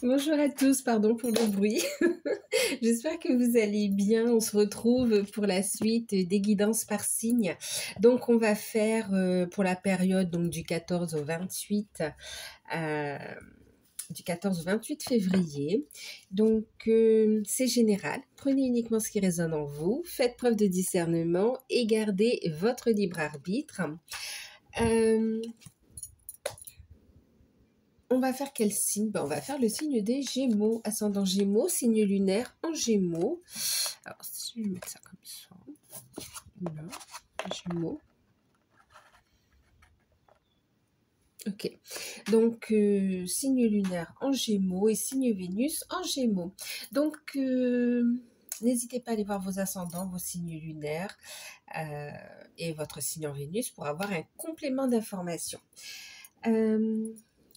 Bonjour à tous, pardon pour le bruit. J'espère que vous allez bien. On se retrouve pour la suite des guidances par signe. Donc on va faire pour la période donc, du 14 au 28 février. Donc c'est général. Prenez uniquement ce qui résonne en vous. Faites preuve de discernement et gardez votre libre arbitre. On va faire quel signe? On va faire le signe des Gémeaux, ascendant Gémeaux, signe lunaire en Gémeaux. Alors, si je vais mettre ça comme ça. Là, Gémeaux. Ok. Donc, signe lunaire en Gémeaux et signe Vénus en Gémeaux. Donc, n'hésitez pas à aller voir vos ascendants, vos signes lunaires et votre signe en Vénus pour avoir un complément d'information.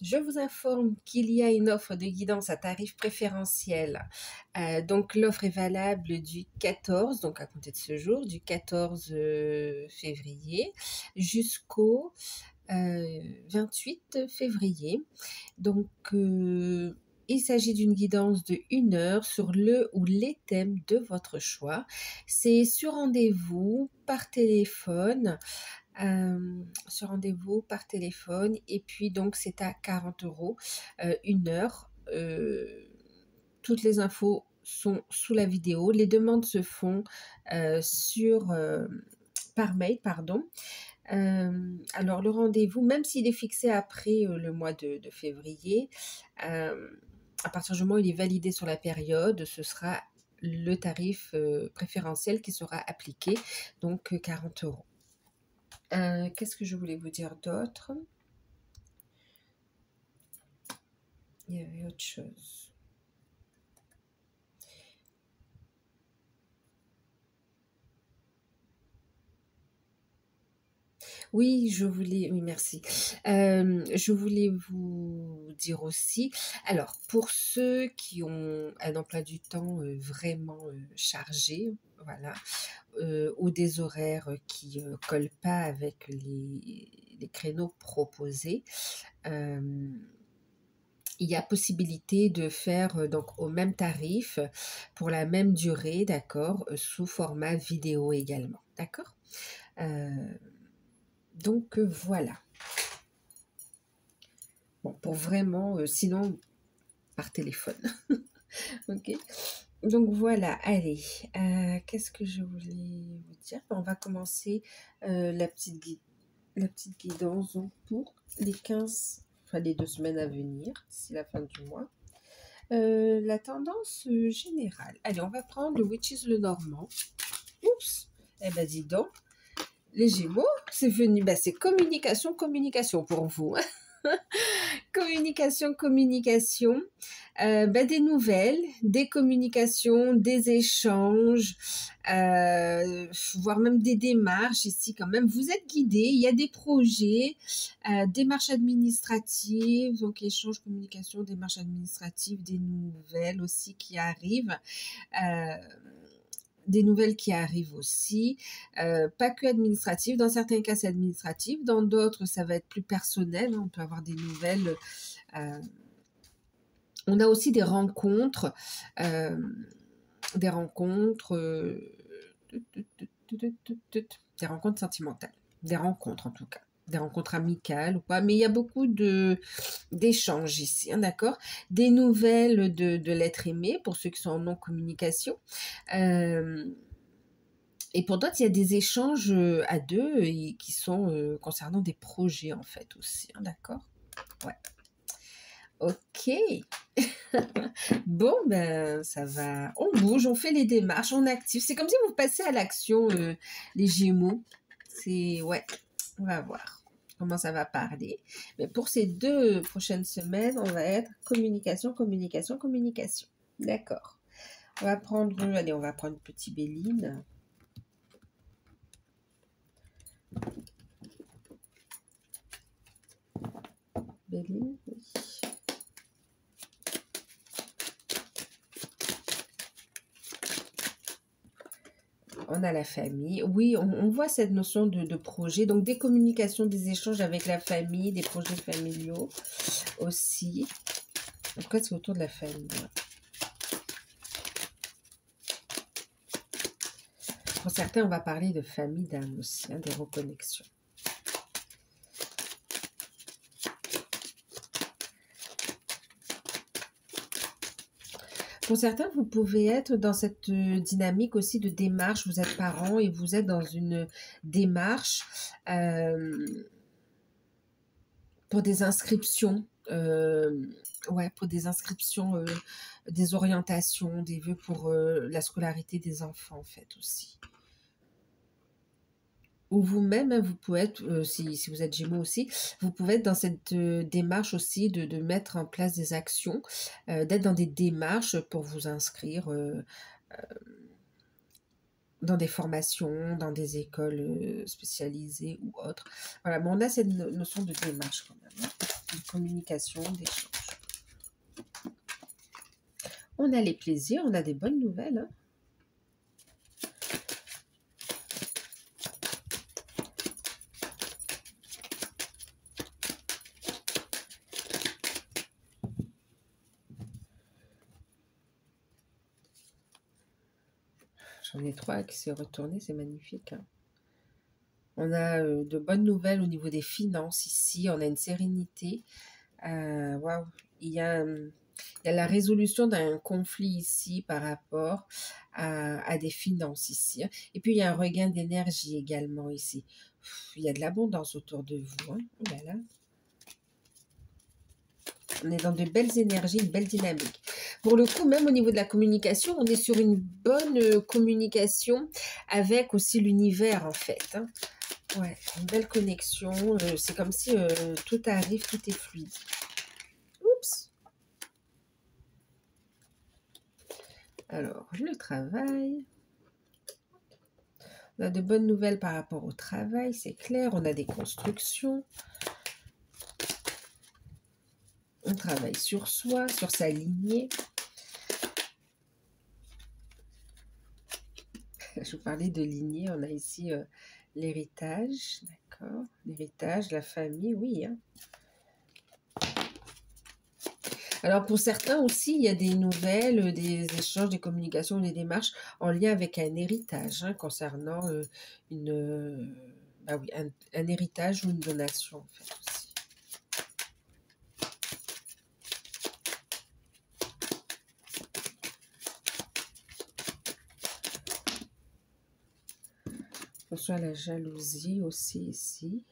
Je vous informe qu'il y a une offre de guidance à tarif préférentiel. Donc l'offre est valable du 14, donc à compter de ce jour, du 14 février jusqu'au 28 février. Donc il s'agit d'une guidance de 1 heure sur le ou les thèmes de votre choix. C'est sur rendez-vous, par téléphone. Ce rendez-vous par téléphone et puis donc c'est à 40 €, 1 heure. Toutes les infos sont sous la vidéo. Les demandes se font par mail, pardon. Alors le rendez-vous, même s'il est fixé après le mois de février, à partir du moment où il est validé sur la période, ce sera le tarif préférentiel qui sera appliqué, donc 40 €. Qu'est-ce que je voulais vous dire d'autre? Il y avait autre chose. Oui, merci. Je voulais vous dire aussi, alors pour ceux qui ont un emploi du temps vraiment chargé, voilà, ou des horaires qui collent pas avec les créneaux proposés, il y a possibilité de faire donc au même tarif pour la même durée, d'accord, sous format vidéo également, d'accord. Donc voilà. Bon, pour vraiment, sinon par téléphone. Ok. Donc voilà, allez. Qu'est-ce que je voulais vous dire? On va commencer la petite guidance donc, pour les 15, enfin les 2 semaines à venir, d'ici la fin du mois. La tendance générale. Allez, on va prendre le Witches le Normand. Oups, eh ben dis donc, les Gémeaux, c'est venu, c'est communication pour vous. Communication. Des nouvelles, des communications, des échanges, voire même des démarches ici quand même. Vous êtes guidés, il y a des projets, démarches administratives, donc échanges, communication, démarches administratives, des nouvelles aussi qui arrivent. Des nouvelles qui arrivent aussi, pas que administratives, dans certains cas c'est administratif, dans d'autres ça va être plus personnel, on peut avoir des nouvelles, on a aussi des rencontres sentimentales, des rencontres en tout cas, des rencontres amicales ou pas, mais il y a beaucoup d'échanges ici, hein, d'accord, des nouvelles de l'être aimé pour ceux qui sont en non-communication, et pour d'autres il y a des échanges à deux et qui sont concernant des projets en fait aussi, hein, d'accord, ouais, ok. Bon, ça va, on bouge, on fait les démarches, on active, c'est comme si vous passez à l'action, les Gémeaux, c'est, ouais, on va voir comment ça va parler. Mais pour ces 2 prochaines semaines, on va être communication. D'accord. On va prendre Petit Béline. Béline, oui. On a la famille. Oui, on voit cette notion de projet. Donc, des communications, des échanges avec la famille, des projets familiaux aussi. En tout cas, c'est autour de la famille. Ouais. Pour certains, on va parler de famille d'âme aussi, hein, des reconnexions. Pour certains, vous pouvez être dans cette dynamique aussi de démarche. Vous êtes parents et vous êtes dans une démarche pour des inscriptions. Ouais, pour des inscriptions, des orientations, des vœux pour la scolarité des enfants, en fait, aussi. Ou vous-même, hein, vous pouvez être, si vous êtes Gémeaux aussi, vous pouvez être dans cette démarche aussi de mettre en place des actions, d'être dans des démarches pour vous inscrire dans des formations, dans des écoles spécialisées ou autres. Voilà, mais on a cette notion de démarche quand même, hein, de communication, d'échange. On a les plaisirs, on a des bonnes nouvelles, hein. J'en ai 3 qui s'est retourné, c'est magnifique, hein. On a de bonnes nouvelles au niveau des finances ici, on a une sérénité. Waouh, il y a, il y a la résolution d'un conflit ici par rapport à des finances ici, hein. Et puis il y a un regain d'énergie également ici. Il y a de l'abondance autour de vous, hein. Oh là là. On est dans de belles énergies, une belle dynamique. Pour le coup, même au niveau de la communication, on est sur une bonne communication avec aussi l'univers, en fait, hein. Ouais, une belle connexion. C'est comme si tout arrive, tout est fluide. Oups. Alors, le travail. On a de bonnes nouvelles par rapport au travail, c'est clair. On a des constructions. On travaille sur soi, sur sa lignée. Je vous parlais de lignée. On a ici l'héritage, d'accord. L'héritage, la famille, oui, hein. Alors, pour certains aussi, il y a des nouvelles, des échanges, des communications, des démarches en lien avec un héritage, hein, concernant bah oui, un héritage ou une donation, en fait, aussi. On soit la jalousie aussi ici.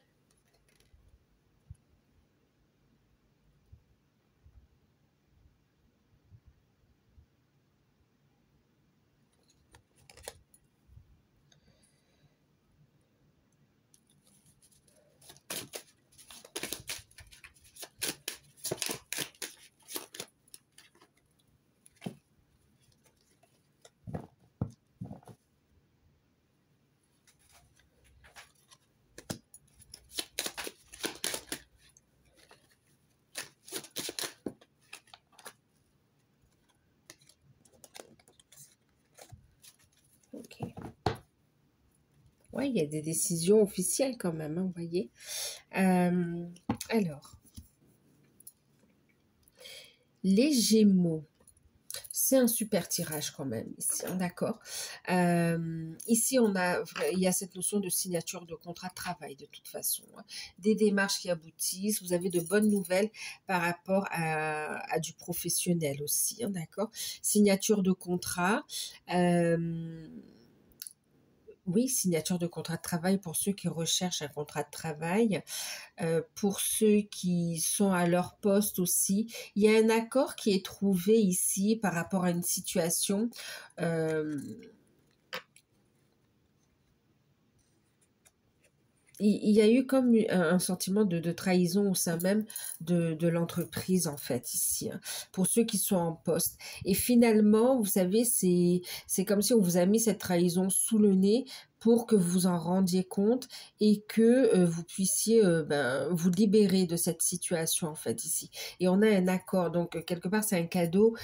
Ok. Ouais, il y a des décisions officielles quand même, hein, vous voyez. Alors, les Gémeaux. C'est un super tirage quand même ici, hein, d'accord. Ici, il y a cette notion de signature de contrat de travail de toute façon, hein. Des démarches qui aboutissent. Vous avez de bonnes nouvelles par rapport à du professionnel aussi, hein, d'accord. Signature de contrat. Oui, signature de contrat de travail pour ceux qui recherchent un contrat de travail. Pour ceux qui sont à leur poste aussi. Il y a un accord qui est trouvé ici par rapport à une situation. Il y a eu comme un sentiment de trahison au sein même de l'entreprise, en fait, ici, hein, pour ceux qui sont en poste. Et finalement, vous savez, c'est comme si on vous a mis cette trahison sous le nez pour que vous en rendiez compte et que vous puissiez vous libérer de cette situation, en fait, ici. Et on a un accord, donc quelque part, c'est un cadeau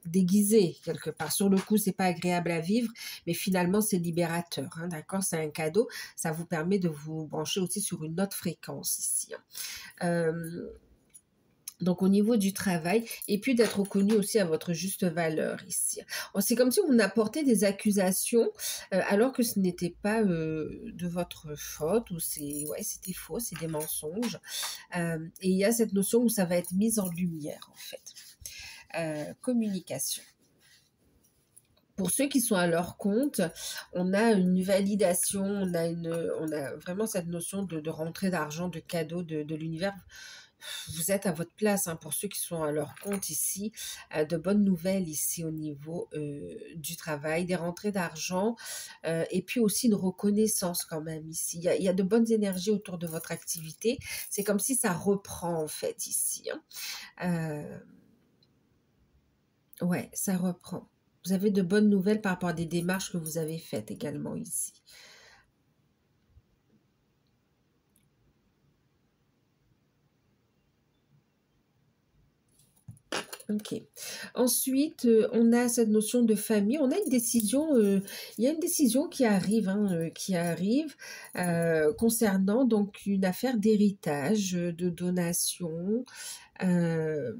déguisé quelque part. Sur le coup, c'est pas agréable à vivre, mais finalement, c'est libérateur, hein, d'accord? C'est un cadeau. Ça vous permet de vous brancher aussi sur une autre fréquence ici, hein. Donc au niveau du travail, et puis d'être reconnu aussi à votre juste valeur ici. C'est comme si on apportait des accusations alors que ce n'était pas de votre faute, ou ouais, c'était faux, c'est des mensonges. Et il y a cette notion où ça va être mis en lumière en fait. Communication. Pour ceux qui sont à leur compte, on a une validation, on a vraiment cette notion de rentrée d'argent, de cadeau de l'univers. Vous êtes à votre place, hein, pour ceux qui sont à leur compte ici, de bonnes nouvelles ici au niveau du travail, des rentrées d'argent, et puis aussi une reconnaissance quand même ici. Il y a de bonnes énergies autour de votre activité. C'est comme si ça reprend en fait ici, hein. Ouais, ça reprend. Vous avez de bonnes nouvelles par rapport à des démarches que vous avez faites également ici. Ok. Ensuite, on a cette notion de famille. On a une décision, il y a une décision qui arrive, hein, concernant donc une affaire d'héritage, de donation. euh,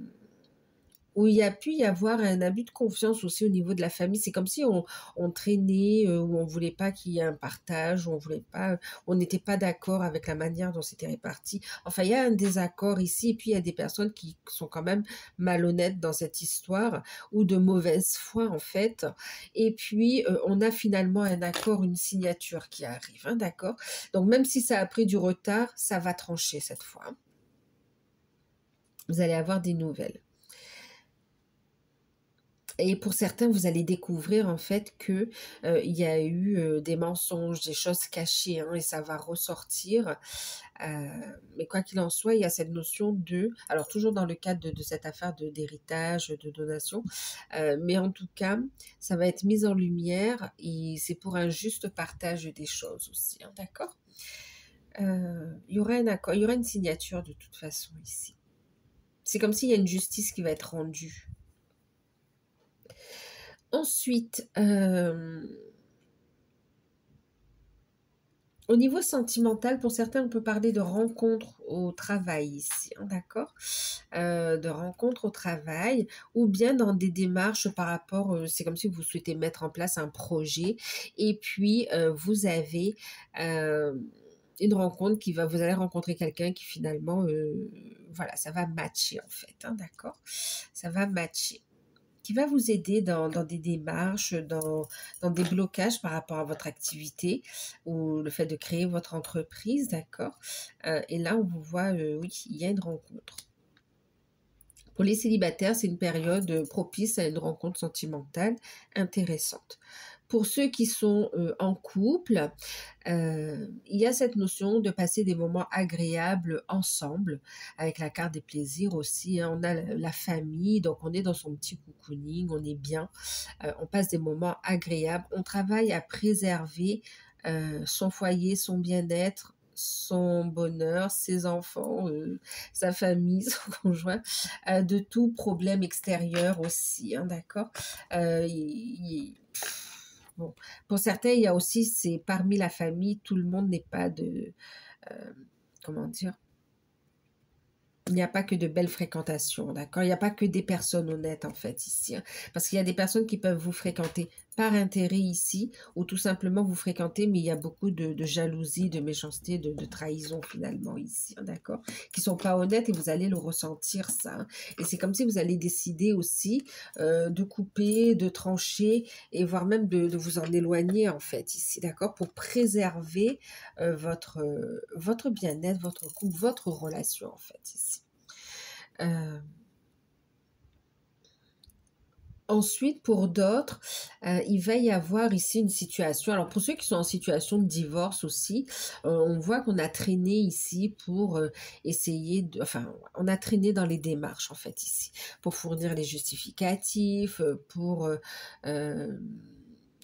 où il y a pu y avoir un abus de confiance aussi au niveau de la famille. C'est comme si on traînait, où on voulait pas qu'il y ait un partage, où on voulait pas, on n'était pas d'accord avec la manière dont c'était réparti. Enfin, il y a un désaccord ici, et puis il y a des personnes qui sont quand même malhonnêtes dans cette histoire, ou de mauvaise foi en fait. Et puis, on a finalement un accord, une signature qui arrive, hein, d'accord? Donc, même si ça a pris du retard, ça va trancher cette fois, hein. Vous allez avoir des nouvelles. Et pour certains, vous allez découvrir en fait que il y a eu des mensonges, des choses cachées, hein, et ça va ressortir. Mais quoi qu'il en soit, il y a cette notion de, alors toujours dans le cadre de cette affaire d'héritage, de donation, mais en tout cas, ça va être mis en lumière, et c'est pour un juste partage des choses aussi, hein, d'accord? Il y aura un accord, il y aura une signature de toute façon ici. C'est comme s'il y a une justice qui va être rendue. Ensuite, au niveau sentimental, pour certains, on peut parler de rencontres au travail ici, hein, d'accord? De rencontres au travail, ou bien dans des démarches par rapport, c'est comme si vous souhaitez mettre en place un projet, et puis vous avez une rencontre vous allez rencontrer quelqu'un qui finalement, voilà, ça va matcher en fait, hein, d'accord? Ça va matcher, qui va vous aider dans des démarches, dans des blocages par rapport à votre activité, ou le fait de créer votre entreprise, d'accord? Et là, on vous voit, oui, il y a une rencontre. Pour les célibataires, c'est une période propice à une rencontre sentimentale intéressante. Pour ceux qui sont en couple, il y a cette notion de passer des moments agréables ensemble, avec la carte des plaisirs aussi, hein. On a la famille, donc on est dans son petit cocooning, on est bien, on passe des moments agréables, on travaille à préserver son foyer, son bien-être, son bonheur, ses enfants, sa famille, son conjoint, de tout problème extérieur aussi, hein, d'accord? Bon, pour certains, il y a aussi, c'est parmi la famille, tout le monde n'est pas euh, comment dire, il n'y a pas que de belles fréquentations, d'accord? Il n'y a pas que des personnes honnêtes, en fait, ici, hein. Parce qu'il y a des personnes qui peuvent vous fréquenter par intérêt ici, ou tout simplement vous fréquenter, mais il y a beaucoup de jalousie, de méchanceté, de trahison, finalement, ici, hein, d'accord? Qui sont pas honnêtes, et vous allez le ressentir, ça, hein. Et c'est comme si vous allez décider aussi de couper, de trancher, et voire même de vous en éloigner, en fait, ici, d'accord? Pour préserver votre bien-être, votre couple, votre relation, en fait, ici. Euh, Ensuite, pour d'autres, il va y avoir ici une situation. Alors, pour ceux qui sont en situation de divorce aussi, on voit qu'on a traîné ici pour essayer de... Enfin, on a traîné dans les démarches, en fait, ici, pour fournir les justificatifs, euh,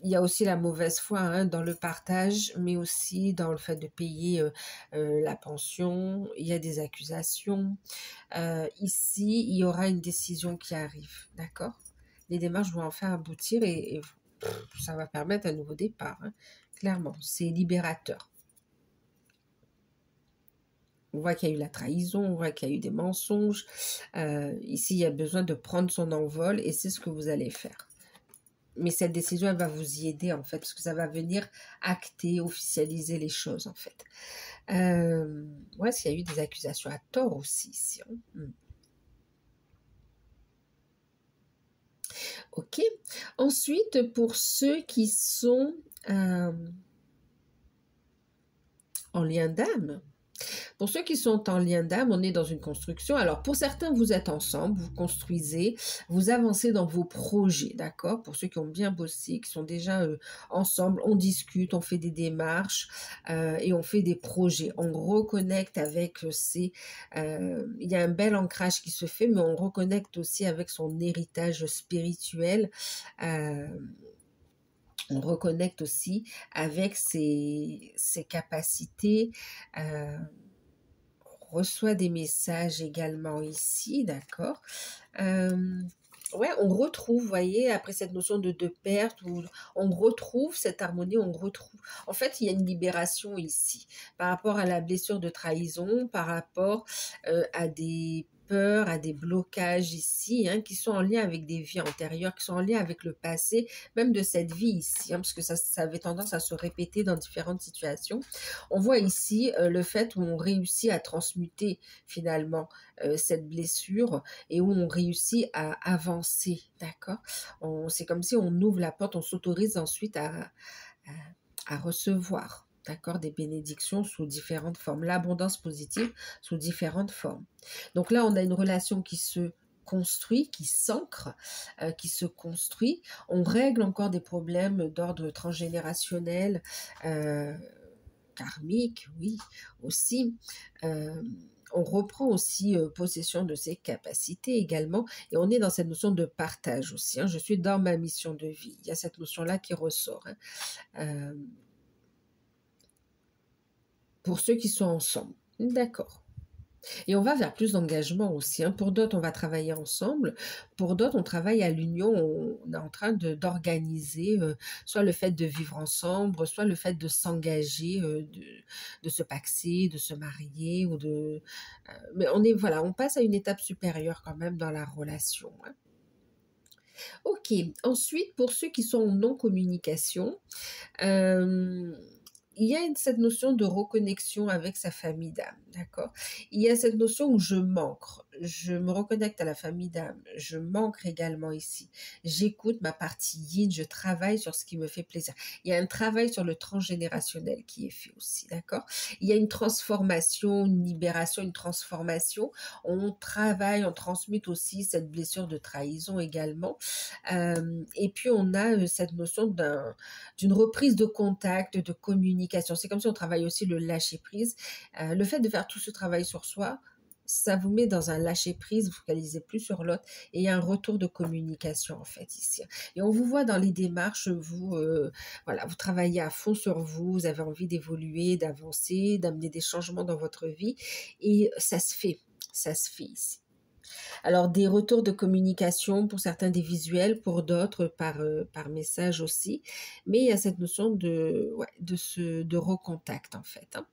il y a aussi la mauvaise foi, hein, dans le partage, mais aussi dans le fait de payer la pension. Il y a des accusations. Ici, il y aura une décision qui arrive, d'accord? Les démarches vont enfin aboutir, et ça va permettre un nouveau départ, hein. Clairement, c'est libérateur. On voit qu'il y a eu la trahison, on voit qu'il y a eu des mensonges. Ici, il y a besoin de prendre son envol et c'est ce que vous allez faire. Mais cette décision, elle va vous y aider, en fait, parce que ça va venir acter, officialiser les choses, en fait. Ouais, s'il y a eu des accusations à tort aussi, ici. Hein. Ok. Ensuite, pour ceux qui sont en lien d'âme, pour ceux qui sont en lien d'âme, on est dans une construction. Alors, pour certains, vous êtes ensemble, vous construisez, vous avancez dans vos projets, d'accord? Pour ceux qui ont bien bossé, qui sont déjà ensemble, on discute, on fait des démarches et on fait des projets. On reconnecte avec il y a un bel ancrage qui se fait, mais on reconnecte aussi avec son héritage spirituel. Euh, on reconnecte aussi avec ses capacités. Euh, reçoit des messages également ici, d'accord. Ouais, on retrouve, vous voyez, après cette notion de perte, où on retrouve cette harmonie, on retrouve. En fait, il y a une libération ici par rapport à la blessure de trahison, par rapport à des peurs, à des blocages ici, hein, qui sont en lien avec des vies antérieures, qui sont en lien avec le passé, même de cette vie ici, hein, parce que ça avait tendance à se répéter dans différentes situations. On voit ici le fait où on réussit à transmuter finalement cette blessure et où on réussit à avancer, d'accord. C'est comme si on ouvre la porte, on s'autorise ensuite à recevoir, d'accord, des bénédictions sous différentes formes, l'abondance positive sous différentes formes. Donc là, on a une relation qui se construit, qui s'ancre, qui se construit. On règle encore des problèmes d'ordre transgénérationnel, karmique, oui, aussi. Euh, on reprend aussi possession de ses capacités également, et on est dans cette notion de partage aussi. Hein. Je suis dans ma mission de vie. Il y a cette notion-là qui ressort. Hein. Euh, pour ceux qui sont ensemble. D'accord. Et on va vers plus d'engagement aussi. Hein. Pour d'autres, on va travailler ensemble. Pour d'autres, on travaille à l'union. On est en train d'organiser soit le fait de vivre ensemble, soit le fait de s'engager, de se paxer, de se marier. Mais voilà, on passe à une étape supérieure quand même dans la relation. Hein. Ok. Ensuite, pour ceux qui sont en non-communication, euh, il y a cette notion de reconnexion avec sa famille d'âme, d'accord? Il y a cette notion où je me reconnecte à la famille d'âme, je m'ancre également ici. J'écoute ma partie yin, je travaille sur ce qui me fait plaisir. Il y a un travail sur le transgénérationnel qui est fait aussi, d'accord? Il y a une transformation, une libération, une transformation. On travaille, on transmute aussi cette blessure de trahison également. Et puis on a cette notion d'une reprise de contact, de communication. C'est comme si on travaille aussi le lâcher-prise. Le fait de faire tout ce travail sur soi, ça vous met dans un lâcher-prise, vous focalisez plus sur l'autre et il y a un retour de communication en fait ici. Et on vous voit dans les démarches, voilà, vous travaillez à fond sur vous, vous avez envie d'évoluer, d'avancer, d'amener des changements dans votre vie et ça se fait ici. Alors, des retours de communication, pour certains des visuels, pour d'autres par message aussi. Mais il y a cette notion de recontact, en fait. Hein.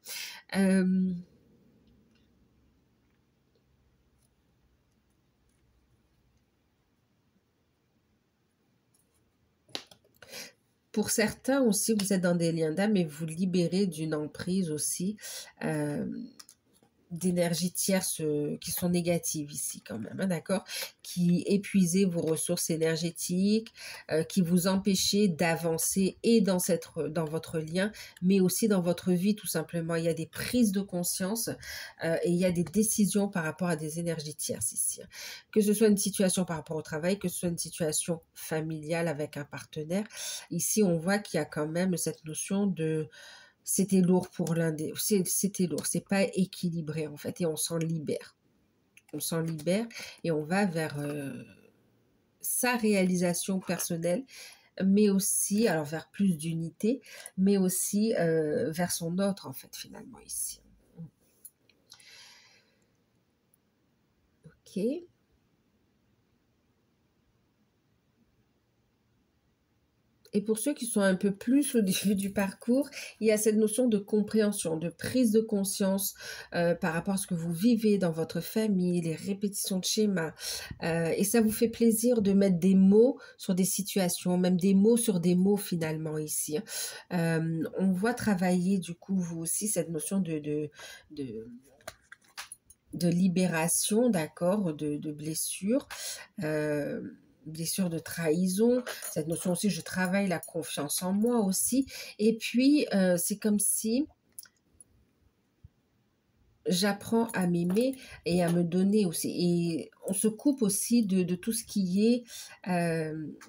Euh, pour certains aussi, vous êtes dans des liens d'âme et vous libérez d'une emprise aussi. Euh, d'énergie tierce qui sont négatives ici quand même, hein, d'accord, qui épuisaient vos ressources énergétiques, qui vous empêchaient d'avancer et dans votre lien, mais aussi dans votre vie tout simplement. Il y a des prises de conscience et il y a des décisions par rapport à des énergies tierces ici. Hein. Que ce soit une situation par rapport au travail, que ce soit une situation familiale avec un partenaire, ici on voit qu'il y a quand même cette notion de c'était lourd pour l'un des... C'était lourd, c'est pas équilibré en fait, et on s'en libère. On s'en libère et on va vers sa réalisation personnelle, mais aussi, alors vers plus d'unité, mais aussi vers son autre en fait finalement ici. Ok. Et pour ceux qui sont un peu plus au début du parcours, il y a cette notion de compréhension, de prise de conscience par rapport à ce que vous vivez dans votre famille, les répétitions de schémas. Et ça vous fait plaisir de mettre des mots sur des situations, même des mots sur des mots finalement ici, hein. On voit travailler du coup vous aussi cette notion de, de libération, d'accord, de blessure. Blessure de trahison, cette notion aussi, je travaille la confiance en moi aussi. Et puis, c'est comme si j'apprends à m'aimer et à me donner aussi. Et on se coupe aussi de tout ce qui est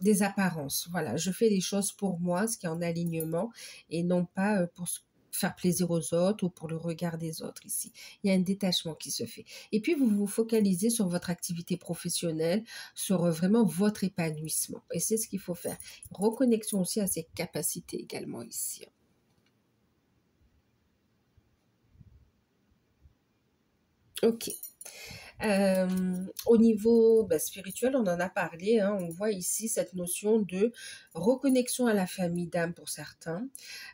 des apparences. Voilà, je fais les choses pour moi, ce qui est en alignement, et non pas pour faire plaisir aux autres ou pour le regard des autres ici. Il y a un détachement qui se fait. Et puis, vous vous focalisez sur votre activité professionnelle, sur vraiment votre épanouissement. Et c'est ce qu'il faut faire. Reconnexion aussi à ses capacités également ici. Ok. Au niveau spirituel, on en a parlé, hein, on voit ici cette notion de reconnexion à la famille d'âme pour certains,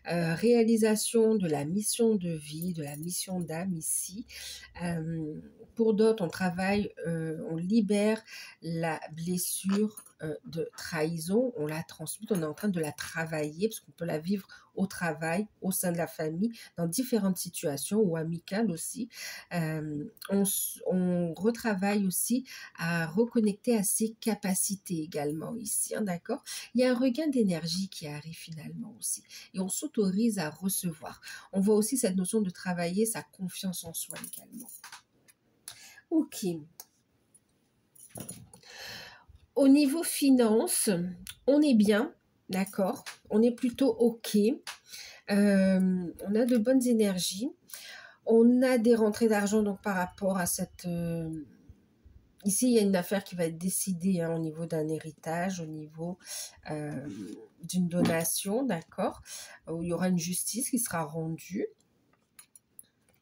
réalisation de la mission de vie, de la mission d'âme ici. Pour d'autres, on travaille, on libère la blessure de trahison, on la transmute, on est en train de la travailler parce qu'on peut la vivre au travail, au sein de la famille, dans différentes situations ou amicales aussi. On retravaille aussi à reconnecter à ses capacités également ici, hein, d'accord? Il y a un regain d'énergie qui arrive finalement aussi et on s'autorise à recevoir. On voit aussi cette notion de travailler sa confiance en soi également. Ok. Au niveau finance, on est bien, d'accord? On est plutôt ok. On a de bonnes énergies. On a des rentrées d'argent donc par rapport à cette... Ici, il y a une affaire qui va être décidée hein, au niveau d'un héritage, au niveau d'une donation, d'accord? Où il y aura une justice qui sera rendue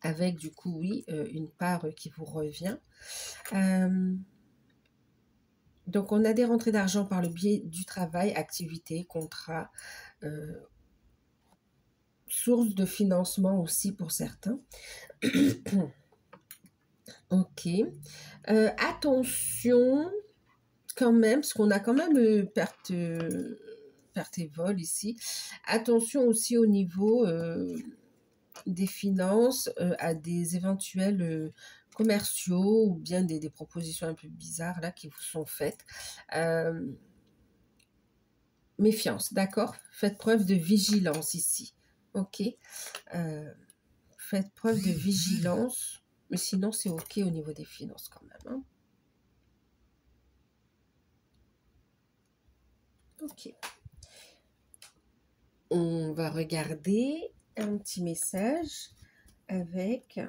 avec du coup, oui, une part qui vous revient. Donc, on a des rentrées d'argent par le biais du travail, activité, contrat, source de financement aussi pour certains. Ok. Attention quand même, parce qu'on a quand même perte et vol ici. Attention aussi au niveau des finances, à des éventuels commerciaux ou bien des propositions un peu bizarres là qui vous sont faites. Méfiance, d'accord? Faites preuve de vigilance ici. Ok. Faites preuve de vigilance. Mais sinon, c'est ok au niveau des finances quand même. Hein. Ok. On va regarder un petit message avec,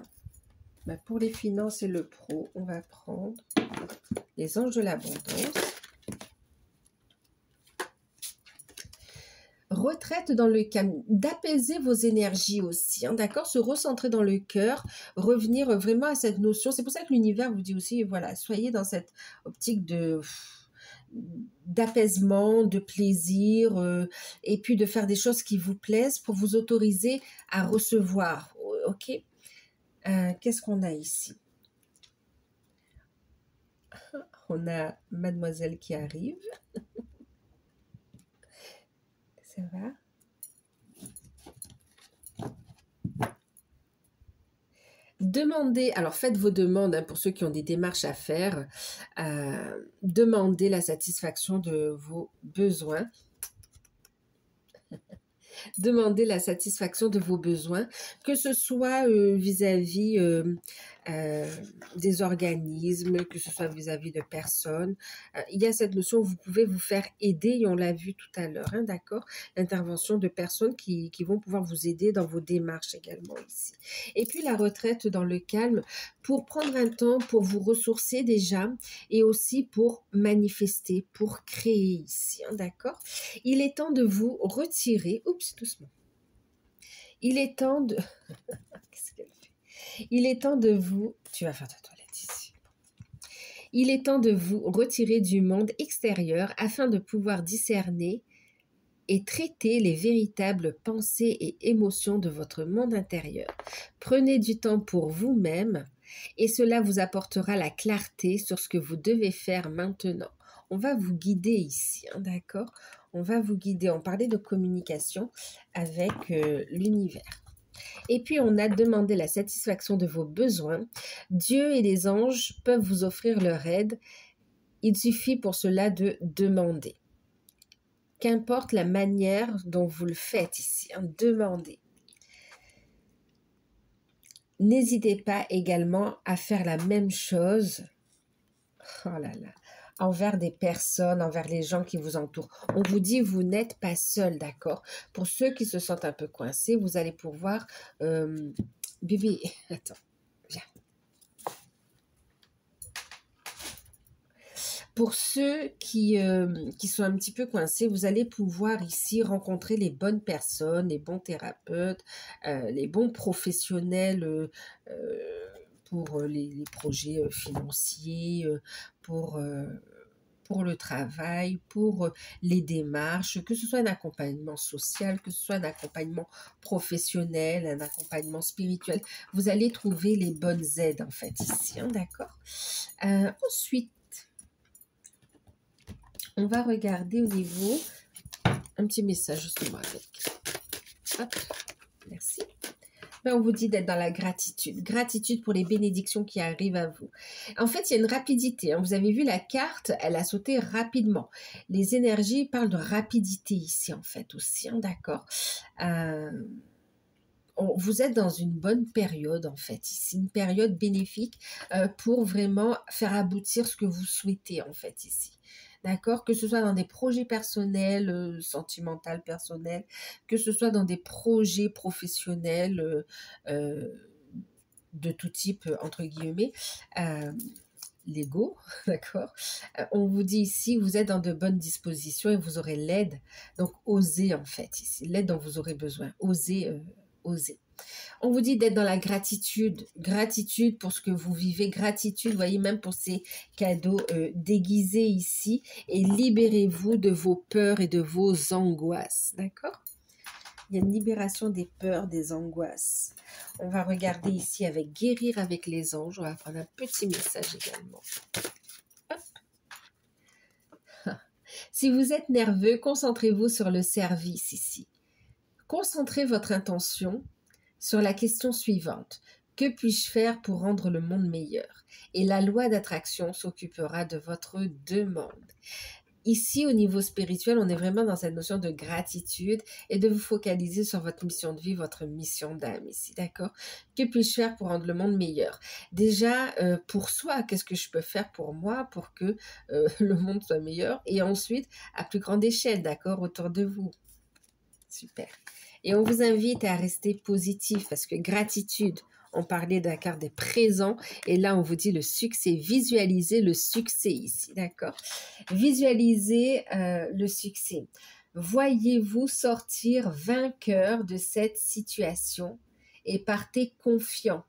pour les finances et le pro, on va prendre les anges de l'abondance. Retraite dans le calme, d'apaiser vos énergies aussi, hein, d'accord? Se recentrer dans le cœur, revenir vraiment à cette notion. C'est pour ça que l'univers vous dit aussi, voilà, soyez dans cette optique d'apaisement, de plaisir, et puis de faire des choses qui vous plaisent pour vous autoriser à recevoir, ok? Qu'est-ce qu'on a ici? On a mademoiselle qui arrive. Ça va? Demandez, alors faites vos demandes hein, pour ceux qui ont des démarches à faire. Demandez la satisfaction de vos besoins. Demandez la satisfaction de vos besoins, que ce soit vis-à-vis des organismes, que ce soit vis-à-vis de personnes. Il y a cette notion où vous pouvez vous faire aider, et on l'a vu tout à l'heure, hein, d'accord? L'intervention de personnes qui vont pouvoir vous aider dans vos démarches également ici. Et puis la retraite dans le calme, pour prendre un temps pour vous ressourcer déjà, et aussi pour manifester, pour créer ici, hein, d'accord? Il est temps de vous retirer. Oups, doucement. Il est temps de... Qu'est-ce qu'elle fait? Il est temps de vous... Tu vas faire ta toilette ici. Il est temps de vous retirer du monde extérieur afin de pouvoir discerner et traitez les véritables pensées et émotions de votre monde intérieur. Prenez du temps pour vous-même et cela vous apportera la clarté sur ce que vous devez faire maintenant. On va vous guider ici, hein, d'accord? On va vous guider. On parlait de communication avec l'univers. Et puis, on a demandé la satisfaction de vos besoins. Dieu et les anges peuvent vous offrir leur aide. Il suffit pour cela de demander. Qu'importe la manière dont vous le faites ici, hein, demandez. N'hésitez pas également à faire la même chose, oh là là, envers des personnes, envers les gens qui vous entourent. On vous dit, vous n'êtes pas seul, d'accord? Pour ceux qui se sentent un peu coincés, vous allez pouvoir... bébé, attends, viens. Pour ceux qui sont un petit peu coincés, vous allez pouvoir ici rencontrer les bonnes personnes, les bons thérapeutes, les bons professionnels pour les projets financiers, pour le travail, pour les démarches, que ce soit un accompagnement social, que ce soit un accompagnement professionnel, un accompagnement spirituel. Vous allez trouver les bonnes aides en fait ici, hein, d'accord? Ensuite, on va regarder au niveau, un petit message justement avec. Hop, merci. Ben, on vous dit d'être dans la gratitude. Gratitude pour les bénédictions qui arrivent à vous. En fait, il y a une rapidité, hein. Vous avez vu la carte, elle a sauté rapidement. Les énergies parlent de rapidité ici en fait aussi, hein, d'accord. Vous êtes dans une bonne période en fait ici, une période bénéfique pour vraiment faire aboutir ce que vous souhaitez en fait ici. D'accord, que ce soit dans des projets personnels, sentimentaux personnels, que ce soit dans des projets professionnels de tout type, entre guillemets, légaux, d'accord. On vous dit ici, vous êtes dans de bonnes dispositions et vous aurez l'aide. Donc, osez en fait ici, l'aide dont vous aurez besoin. Osez, osez. On vous dit d'être dans la gratitude, gratitude pour ce que vous vivez, gratitude, voyez, même pour ces cadeaux déguisés ici, et libérez-vous de vos peurs et de vos angoisses, d'accord? Il y a une libération des peurs, des angoisses. On va regarder ici avec guérir avec les anges, on va prendre un petit message également. Hop. Si vous êtes nerveux, concentrez-vous sur le service ici. Concentrez votre intention sur la question suivante. Que puis-je faire pour rendre le monde meilleur? Et la loi d'attraction s'occupera de votre demande. Ici, au niveau spirituel, on est vraiment dans cette notion de gratitude et de vous focaliser sur votre mission de vie, votre mission d'âme ici, d'accord? Que puis-je faire pour rendre le monde meilleur? Déjà, pour soi, qu'est-ce que je peux faire pour moi pour que le monde soit meilleur? Et ensuite, à plus grande échelle, d'accord, autour de vous. Super. Et on vous invite à rester positif parce que gratitude, on parlait de la carte des présents et là on vous dit le succès, visualisez le succès ici, d'accord? Visualisez le succès. Voyez-vous sortir vainqueur de cette situation et partez confiant.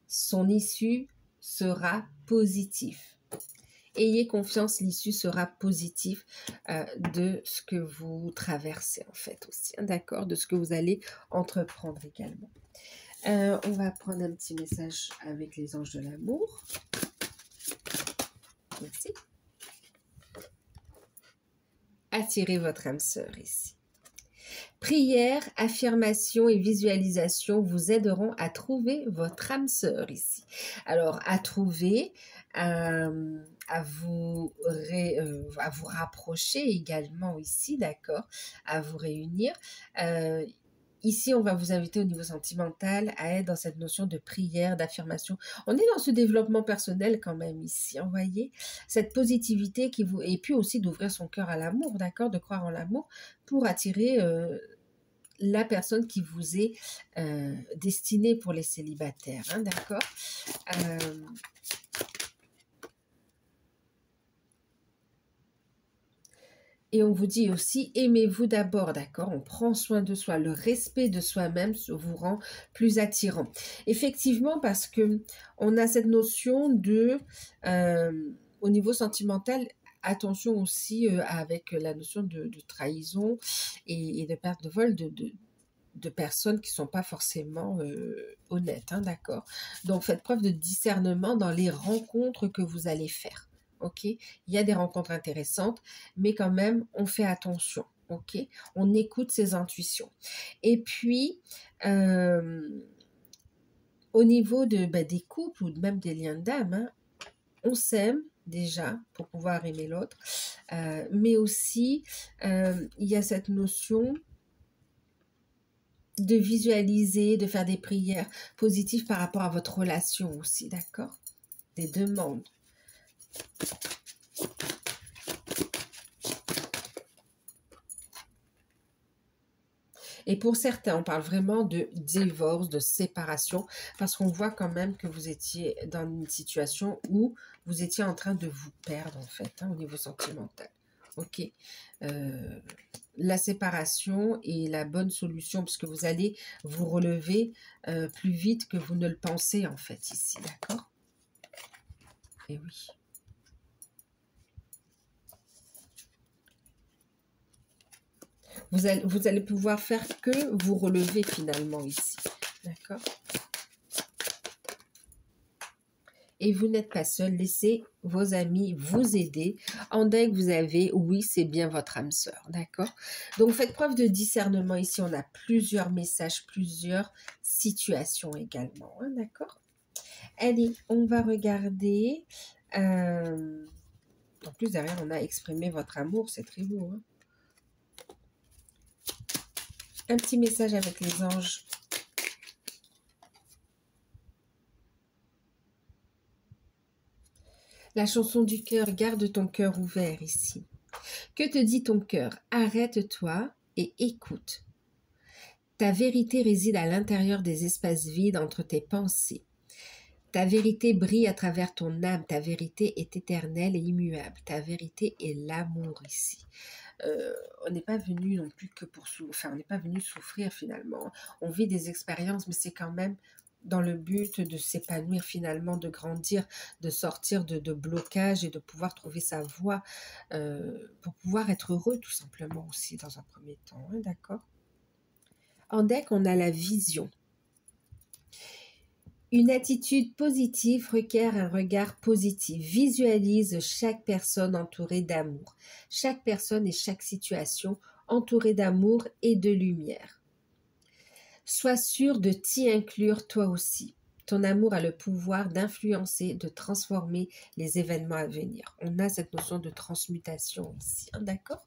Son issue sera positive. Ayez confiance, l'issue sera positive de ce que vous traversez en fait aussi, hein, d'accord, de ce que vous allez entreprendre également. On va prendre un petit message avec les anges de l'amour. Merci. Attirez votre âme sœur ici. Prière, affirmation et visualisation vous aideront à trouver votre âme sœur ici. Alors, à trouver, à vous rapprocher également ici, d'accord, à vous réunir. Ici, on va vous inviter au niveau sentimental à être dans cette notion de prière, d'affirmation. On est dans ce développement personnel quand même ici, vous voyez, cette positivité qui vous... Et puis aussi d'ouvrir son cœur à l'amour, d'accord, de croire en l'amour pour attirer la personne qui vous est destinée pour les célibataires, hein, d'accord. Et on vous dit aussi, aimez-vous d'abord, d'accord? On prend soin de soi. Le respect de soi-même vous rend plus attirant. Effectivement, parce que on a cette notion de, au niveau sentimental, attention aussi avec la notion de trahison et de perte de vol de personnes qui ne sont pas forcément honnêtes, hein, d'accord? Donc, faites preuve de discernement dans les rencontres que vous allez faire, ok? Il y a des rencontres intéressantes, mais quand même, on fait attention, ok? On écoute ses intuitions. Et puis, au niveau des couples ou même des liens d'âme, hein, on s'aime déjà pour pouvoir aimer l'autre, mais aussi, il y a cette notion de visualiser, de faire des prières positives par rapport à votre relation aussi, d'accord? Des demandes. Et pour certains, on parle vraiment de divorce, de séparation, parce qu'on voit quand même que vous étiez dans une situation où vous étiez en train de vous perdre, en fait, hein, au niveau sentimental. Ok. La séparation est la bonne solution, puisque vous allez vous relever plus vite que vous ne le pensez, en fait, ici, d'accord? Et oui. Vous allez pouvoir faire que vous relever finalement ici. D'accord? Et vous n'êtes pas seul. Laissez vos amis vous aider. En deck, vous avez, oui, c'est bien votre âme sœur. D'accord? Donc, faites preuve de discernement. Ici, on a plusieurs messages, plusieurs situations également. Hein, d'accord? Allez, on va regarder. En plus, derrière, on a exprimé votre amour. C'est très beau. Hein? Un petit message avec les anges. La chanson du cœur, garde ton cœur ouvert ici. Que te dit ton cœur? Arrête-toi et écoute. Ta vérité réside à l'intérieur des espaces vides entre tes pensées. Ta vérité brille à travers ton âme. Ta vérité est éternelle et immuable. Ta vérité est l'amour ici. On n'est pas venu non plus que pour souffrir. Enfin, on n'est pas venu souffrir finalement. On vit des expériences, mais c'est quand même dans le but de s'épanouir finalement, de grandir, de sortir de blocage et de pouvoir trouver sa voie pour pouvoir être heureux tout simplement aussi dans un premier temps. Hein, d'accord? En deck, on a la vision. Une attitude positive requiert un regard positif. Visualise chaque personne entourée d'amour. Chaque personne et chaque situation entourée d'amour et de lumière. Sois sûr de t'y inclure toi aussi. Ton amour a le pouvoir d'influencer, de transformer les événements à venir. On a cette notion de transmutation ici, hein, d'accord?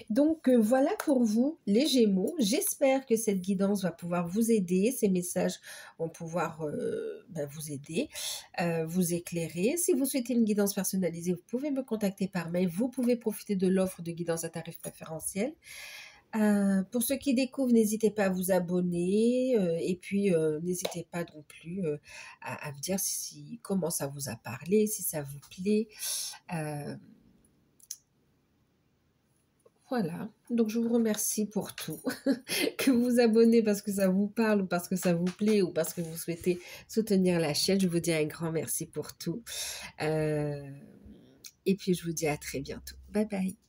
Donc voilà pour vous les Gémeaux. J'espère que cette guidance va pouvoir vous aider. Ces messages vont pouvoir vous aider, vous éclairer. Si vous souhaitez une guidance personnalisée, vous pouvez me contacter par mail. Vous pouvez profiter de l'offre de guidance à tarif préférentiel. Pour ceux qui découvrent, n'hésitez pas à vous abonner et puis n'hésitez pas non plus à me dire comment ça vous a parlé, si ça vous plaît. Voilà, donc je vous remercie pour tout. Que vous vous abonnez parce que ça vous parle ou parce que ça vous plaît ou parce que vous souhaitez soutenir la chaîne. Je vous dis un grand merci pour tout. Et puis je vous dis à très bientôt. Bye bye.